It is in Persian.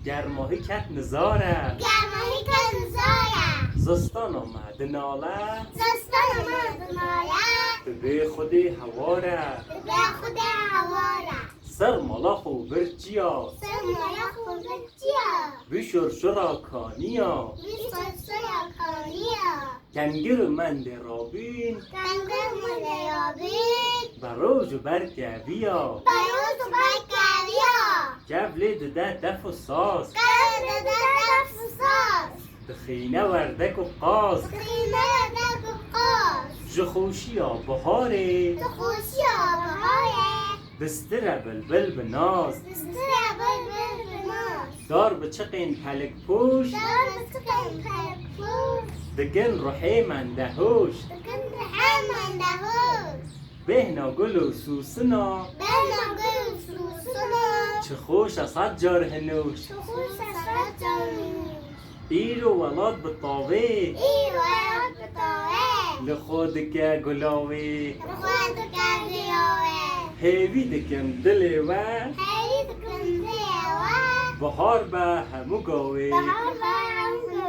گرماهی کت نزاره گرماهی که نزاره زستان آمد ناله زستان آمد ناله به خودی هواره به خود هواره سر مالا خو برچیا سر مالا خوبه چیا بشور شراکانیا بیشتر کانیا کنگر من رابین کنگر ملیابین بروج برگویا بایوز برکریا جبل ده دف و ساز کرده در فساس دخینه وردک و قاز خیمه در قاز جخوشیا بهاره تو خوشی آبهای دستر بلبل بناز دستر بلبل بناز دار بچقین پلک پوش دار بسکن پرپوش دگن روحی من دهوش دکن همه دهوش بهنا گل و سوسنا بنا گل سوسنا چه خوش اصد جار هنوش تو خوش سرد جانوش ایرو ولاد بطاوه ای رویات بتاوه لخود که گلاوه بخواد کردی آوه هیوی دکم دلی و هیلی دکن دیوه بهار به همو گاوه بهار بارم